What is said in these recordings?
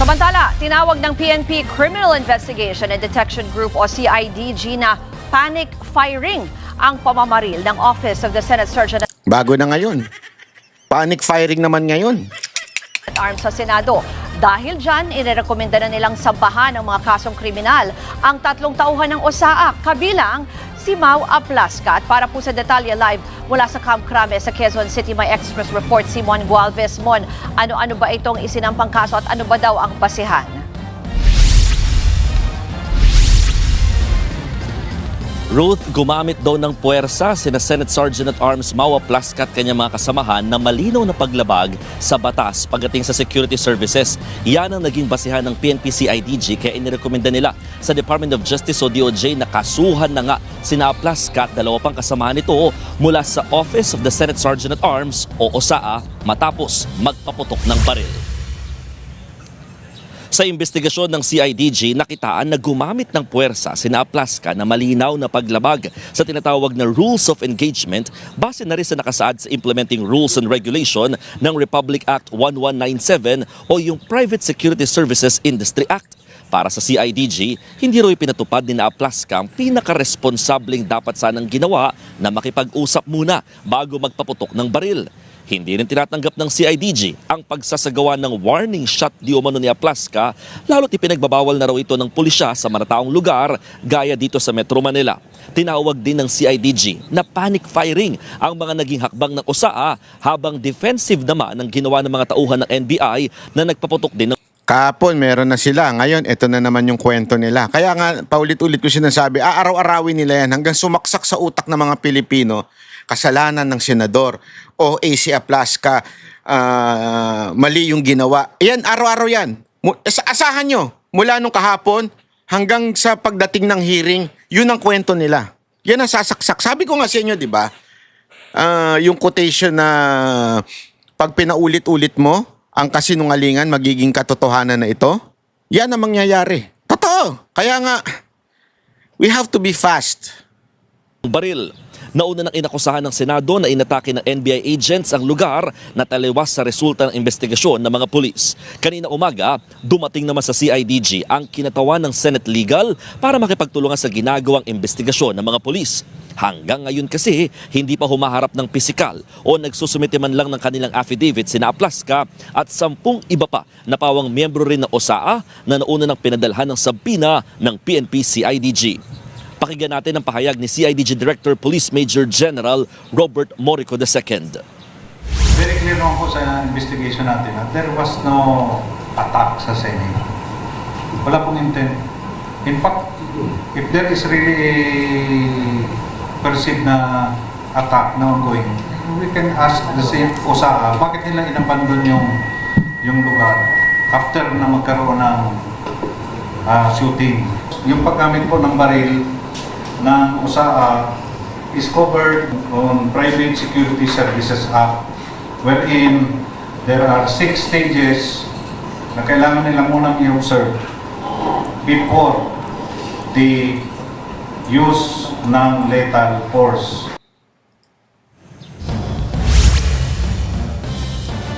Samantala, tinawag ng PNP Criminal Investigation and Detection Group o CIDG na panic firing ang pamamaril ng Office of the Senate Sergeant Bago na ngayon. Panic firing naman ngayon. at Arms sa Senado. Dahil dyan, inirekomenda na nilang sampahan ng mga kasong kriminal ang 3 tauhan ng OSAA, kabilang si Mau Aplasca. At para po sa detalye live mula sa Camp Crame sa Quezon City, may Express Report si Mon Gualvez. Mon, ano-ano ba itong isinampang kaso at ano ba daw ang basihan? Ruth, gumamit daw ng puwersa sina Senate Sergeant at Arms Mau Aplasca at kanyang mga kasamahan na malinaw na paglabag sa batas pagdating sa security services. Yan ang naging basihan ng PNP-CIDG kaya inirekomenda nila sa Department of Justice o DOJ na kasuhan na nga sina Aplasca at 2 pang kasamahan nito mula sa Office of the Senate Sergeant at Arms o OSAA matapos magpaputok ng baril. Sa investigasyon ng CIDG, nakitaan na gumamit ng puwersa sina Aplasca na malinaw na paglabag sa tinatawag na Rules of Engagement base na rin sa nakasaad sa Implementing Rules and Regulation ng Republic Act 1197 o yung Private Security Services Industry Act. Para sa CIDG, hindi rin pinatupad ni Aplasca ang pinaka-responsabling dapat sanang ginawa na makipag-usap muna bago magpaputok ng baril. Hindi rin tinatanggap ng CIDG ang pagsasagawa ng warning shot di umano ni Aplasca, lalo't ipinagbabawal na raw ito ng pulisya sa marataong lugar gaya dito sa Metro Manila. Tinawag din ng CIDG na panic firing ang mga naging hakbang ng OSAA habang defensive naman ang ginawa ng mga tauhan ng NBI na nagpaputok din ng Kahapon meron na sila. Ngayon, ito na naman yung kwento nila. Kaya nga, paulit-ulit ko sinasabi, araw-arawin nila yan hanggang sumaksak sa utak ng mga Pilipino. Kasalanan ng senador o AC Aplasca, mali yung ginawa. Yan, araw-araw yan. Asahan nyo, mula nung kahapon hanggang sa pagdating ng hearing, yun ang kwento nila. Yan ang sasaksak. Sabi ko nga sa inyo, di ba? Yung quotation na pag pinaulit-ulit mo, ang kasinungalingan magiging katotohanan na ito, yan ang mangyayari. Totoo. Kaya nga, we have to be fast. baril. Nauna nang inakusahan ng Senado na inatake ng NBI agents ang lugar na taliwas sa resulta ng investigasyon ng mga pulis. Kanina umaga, dumating naman sa CIDG ang kinatawan ng Senate Legal para makipagtulungan sa ginagawang investigasyon ng mga pulis. Hanggang ngayon kasi, hindi pa humaharap ng pisikal o nagsusumite man lang ng kanilang affidavit sina Aplasca at 10 iba pa na pawang miyembro rin ng OSAA na nauna ng pinadalhan ng sabina ng PNP-CIDG. Pakinggan natin ang pahayag ni CIDG Director Police Major General Robert Morico II. Very clear naman po sa investigation natin that there was no attack sa Senate. Wala pong intent. In fact, if there is really a perceived na attack na ongoing, we can ask the same OSAA, bakit nila inabandon yung lugar after na magkaroon ng shooting. Yung paggamit po ng baril ng OSAA is covered on Private Security Services Act, wherein there are 6 stages na kailangan nila munang i-observe before the use ng lethal force.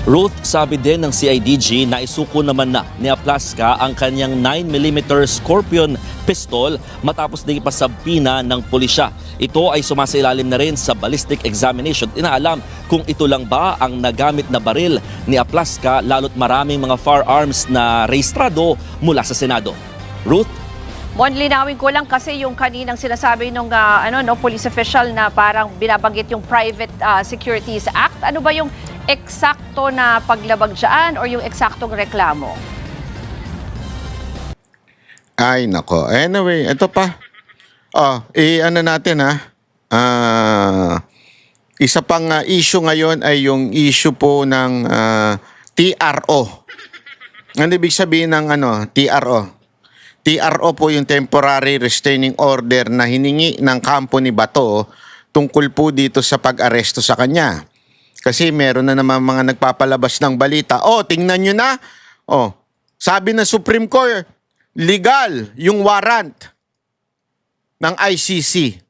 Ruth, sabi din ng CIDG na isuko naman na ni Aplasca ang kanyang 9mm Scorpion pistol matapos din ipasabina ng pulisya. Ito ay sumasailalim na rin sa ballistic examination. Inaalam kung ito lang ba ang nagamit na baril ni Aplasca lalo't maraming mga firearms na rehistrado mula sa Senado. Ruth? Mon, linawin ko lang kasi yung kaninang sinasabi nung police official na parang binabanggit yung Private Securities Act. Ano ba yung eksakto na paglabag dyan or yung eksaktong reklamo? Ay, nako. Anyway, ito pa. Ano natin isa pang issue ngayon ay yung issue po ng TRO. Ano ibig sabihin ng TRO? TRO po yung Temporary Restraining Order na hiningi ng kampo ni Bato tungkol po dito sa pag-aresto sa kanya. Kasi meron na naman mga nagpapalabas ng balita. Tingnan nyo na. Sabi ng Supreme Court, legal yung warrant ng ICC.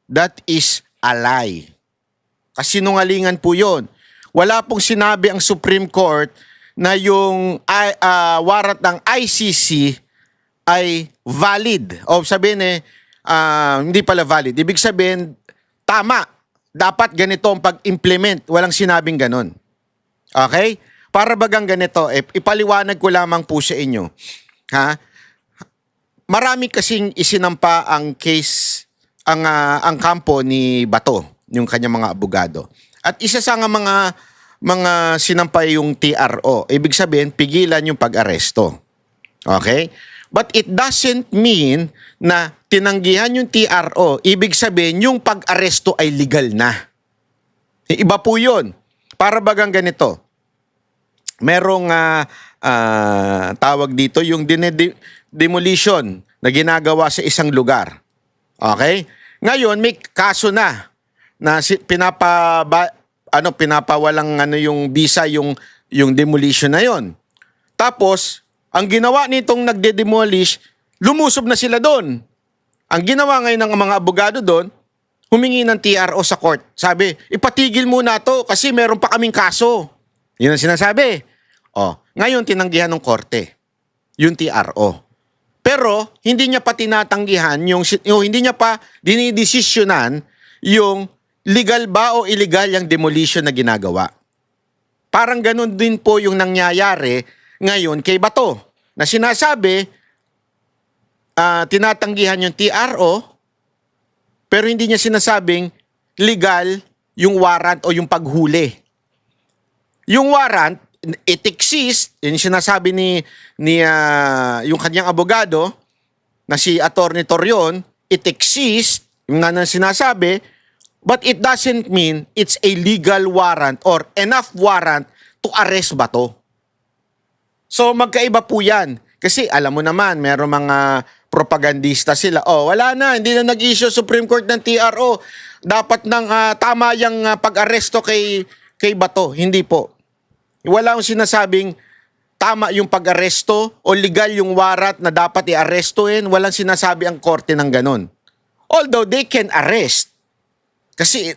That is a lie. Kasinungalingan po yun. Wala pong sinabi ang Supreme Court na yung warrant ng ICC ay valid. O sabihin hindi pala valid. Ibig sabihin, tama. Dapat ganito ang pag-implement. Walang sinabing ganon. Okay? Para bagang ganito, ipaliwanag ko lamang po sa inyo. Ha? Marami kasing isinampa ang case, ang kampo ni Bato, yung kanyang mga abogado. At isa sa mga sinampa yung TRO. Ibig sabihin, pigilan yung pag-aresto. Okay? But it doesn't mean na tinanggihan yung TRO. Ibig sabihin, yung pag-aresto ay legal na. Iba po yun. Para bagang ganito. Merong tawag dito, yung demolition na ginagawa sa isang lugar. Okay? Ngayon, may kaso na pinapawalang yung visa yung demolition na yon. Tapos, ang ginawa nitong nagde-demolish, lumusob na sila doon. Ang ginawa ngayon ng mga abogado doon, humingi ng TRO sa court. Sabi, ipatigil muna to kasi meron pa kaming kaso. Yun ang sinasabi. Ngayon tinanggihan ng korte yung TRO. Pero hindi niya pa tinatanggihan hindi niya pa dinidesisyonan yung legal ba o illegal yung demolition na ginagawa. Parang ganun din po yung nangyayari ngayon kay Bato na sinasabi tinatanggihan yung TRO pero hindi niya sinasabing legal yung warrant o yung paghuli. Yung warrant, it exists, yung sinasabi ni yung kanyang abogado na si Attorney Torion, it exists, yung nga na sinasabi, but it doesn't mean it's a legal warrant or enough warrant to arrest Bato. So magkaiba po yan. Kasi alam mo naman, meron mga propagandista sila. Wala na, hindi na nag-issue Supreme Court ng TRO. Dapat nang tama yung pag-aresto kay Bato. Hindi po. Wala akong sinasabing tama yung pag-aresto o legal yung warrant na dapat i-arestuhin. Walang sinasabi ang korte ng ganon. Although they can arrest. Kasi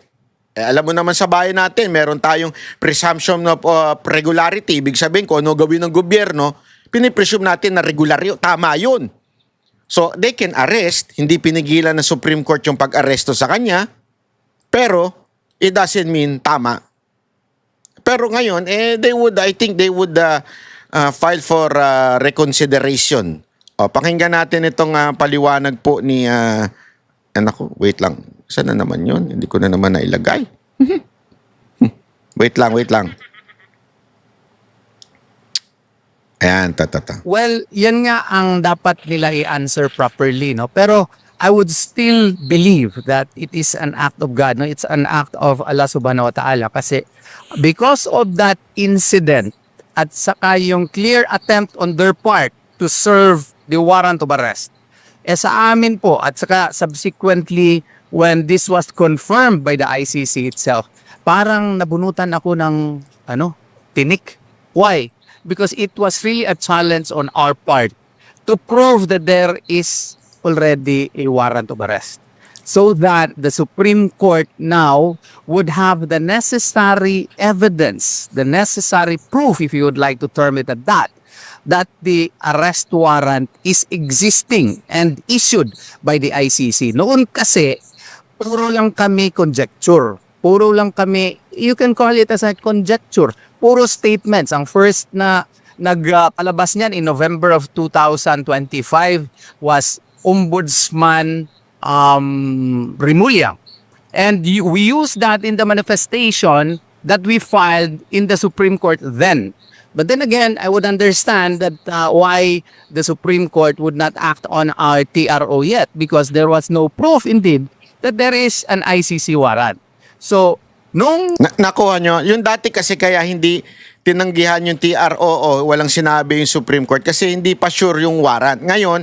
alam mo naman sa bayan natin, meron tayong presumption of regularity. Ibig sabihin kung ano gawin ng gobyerno, pinipresume natin na regular yun. Tama yun. So, they can arrest. Hindi pinigilan ng Supreme Court yung pag-aresto sa kanya. Pero, it doesn't mean tama. Pero ngayon, I think they would file for reconsideration. Pakinggan natin itong paliwanag po ni... wait lang. Saan na naman yun? Hindi ko na naman nailagay. Wait lang. Ayan, Well, yan nga ang dapat nila i-answer properly, no? Pero I would still believe that it is an act of God, no? It's an act of Allah subhanahu wa ta'ala kasi because of that incident at saka yung clear attempt on their part to serve the warrant of arrest, sa amin po at saka subsequently when this was confirmed by the ICC itself, parang nabunutan ako ng tinik. Why? Because it was really a challenge on our part to prove that there is already a warrant of arrest. So that the Supreme Court now would have the necessary evidence, the necessary proof, if you would like to term it at that the arrest warrant is existing and issued by the ICC. Noon kasi, puro lang kami conjecture. Puro lang kami, you can call it as a conjecture. Puro statements. Ang first na nagpalabas niyan in November of 2025 was Ombudsman Remulla. And we used that in the manifestation that we filed in the Supreme Court then. But then again, I would understand that why the Supreme Court would not act on our TRO yet because there was no proof indeed that there is an ICC warrant. So, nakuha nyo, yung dati kasi kaya hindi tinanggihan yung TRO o walang sinabi yung Supreme Court kasi hindi pa sure yung warrant. Ngayon,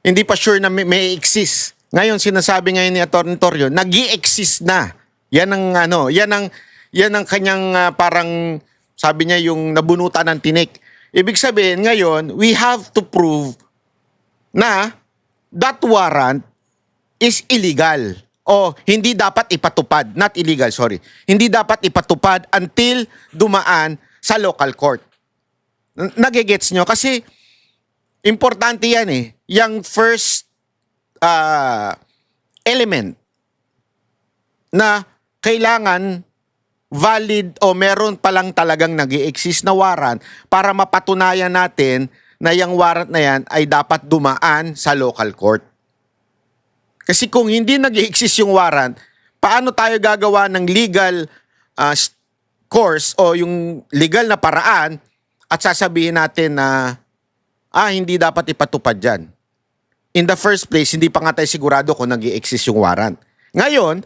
hindi pa sure na may exist. Ngayon, sinasabi ngayon ni Atty. Torion, nag-i-exist na. Yan ang kanyang parang, sabi niya, yung nabunutan ng tinik. Ibig sabihin, ngayon, we have to prove na that warrant is illegal. O hindi dapat ipatupad. Not illegal, sorry. Hindi dapat ipatupad until dumaan sa local court. Nagigets nyo? Kasi importante yan eh. Yung first element na kailangan valid o meron palang talagang nag-i-exist na warrant para mapatunayan natin na yung warrant na yan ay dapat dumaan sa local court. Kasi kung hindi nag-i-exist yung warrant, paano tayo gagawa ng legal course o yung legal na paraan at sasabihin natin na hindi dapat ipatupad dyan. In the first place, hindi pa nga tayo sigurado kung nag-i-exist yung warrant. Ngayon,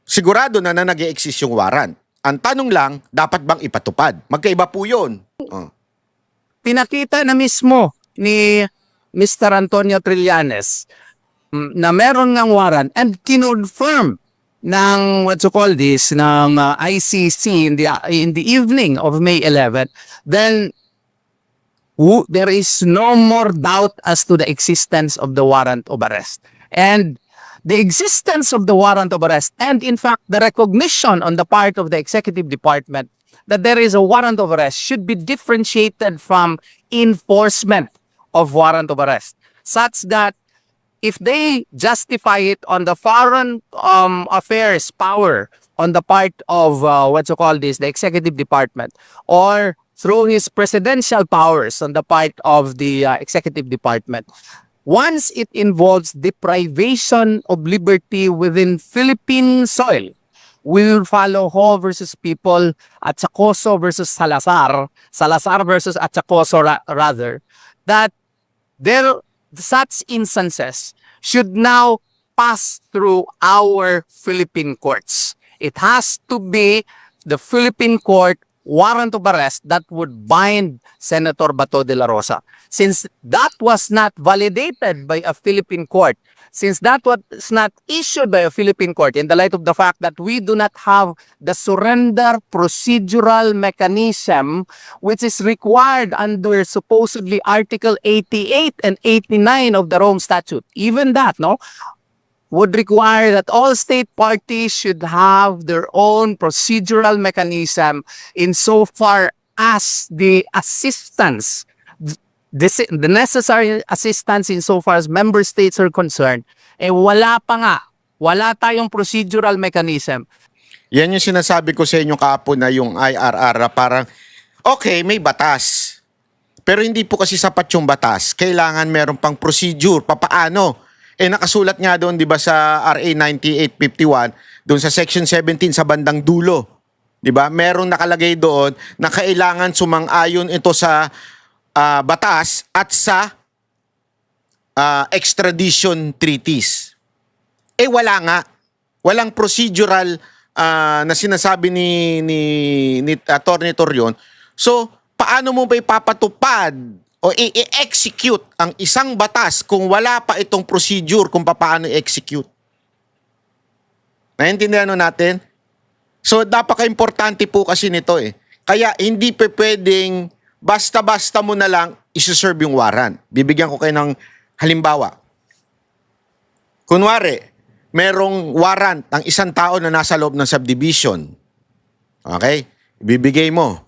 sigurado na nag-i-exist yung warrant. Ang tanong lang, dapat bang ipatupad? Magkaiba po yun. Pinakita na mismo ni Mr. Antonio Trillanes na meron ngang warrant and kinonfirm ng ng ICC in the evening of May 11, then there is no more doubt as to the existence of the warrant of arrest. And the existence of the warrant of arrest, and in fact, the recognition on the part of the executive department that there is a warrant of arrest should be differentiated from enforcement of warrant of arrest, such that if they justify it on the foreign affairs power on the part of the executive department, or through his presidential powers on the part of the executive department, once it involves deprivation of liberty within Philippine soil, we will follow Ho versus People, Achacoso versus Salazar versus Achacoso rather, that such instances should now pass through our Philippine courts. It has to be the Philippine court warrant of arrest that would bind Senator Bato de la Rosa. Since that was not validated by a Philippine court, since that was not issued by a Philippine court, in the light of the fact that we do not have the surrender procedural mechanism which is required under supposedly Article 88 and 89 of the Rome Statute, even that, would require that all state parties should have their own procedural mechanism insofar as the assistance, the necessary assistance insofar as member states are concerned, wala tayong procedural mechanism. Yan yung sinasabi ko sa inyo kahapon na yung IRR na parang, okay, may batas. Pero hindi po kasi sapat yung batas. Kailangan meron pang procedure. Papaano? Nakasulat nga doon, di ba, sa RA 9851, doon sa Section 17 sa bandang dulo. Di ba? Merong nakalagay doon na kailangan sumang-ayon ito sa batas at sa extradition treaties. Wala nga. Walang procedural na sinasabi ni Atty. Torion. So, paano mo ba ipapatupad o i-execute ang isang batas kung wala pa itong procedure kung paano i-execute? Naintindihan natin? So, napaka-importante po kasi nito eh. Kaya hindi pa pwedeng basta-basta mo na lang isi-serve yung warrant. Bibigyan ko kayo ng halimbawa. Kunwari, merong warrant ang isang tao na nasa loob ng subdivision. Okay? Ibibigay mo.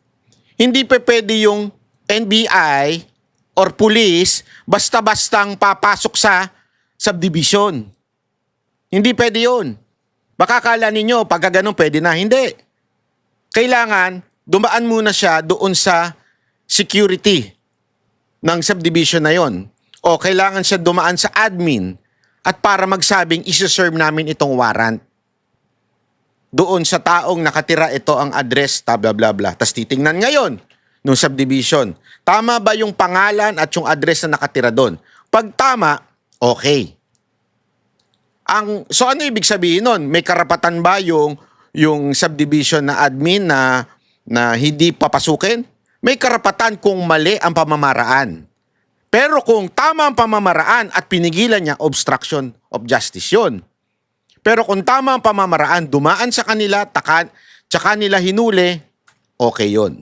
Hindi pa pwede yung NBI or police basta-bastang papasok sa subdivision. Hindi pwede yun. Baka akala ninyo, pagka ganun pwede na. Hindi. Kailangan, dumaan muna siya doon sa security ng subdivision na yon. O kailangan siya dumaan sa admin at para magsabing isi-serve namin itong warrant. Doon sa taong nakatira, ito ang address, blah blah blah. Tapos titingnan ngayon nung subdivision. Tama ba yung pangalan at yung address na nakatira doon? Pag tama, okay. So ano ibig sabihin nun? May karapatan ba yung subdivision na admin na hindi papasukin? May karapatan kung mali ang pamamaraan. Pero kung tama ang pamamaraan at pinigilan niya, obstruction of justice yun. Pero kung tama ang pamamaraan, dumaan sa kanila, tsaka nila hinuli, okay yun.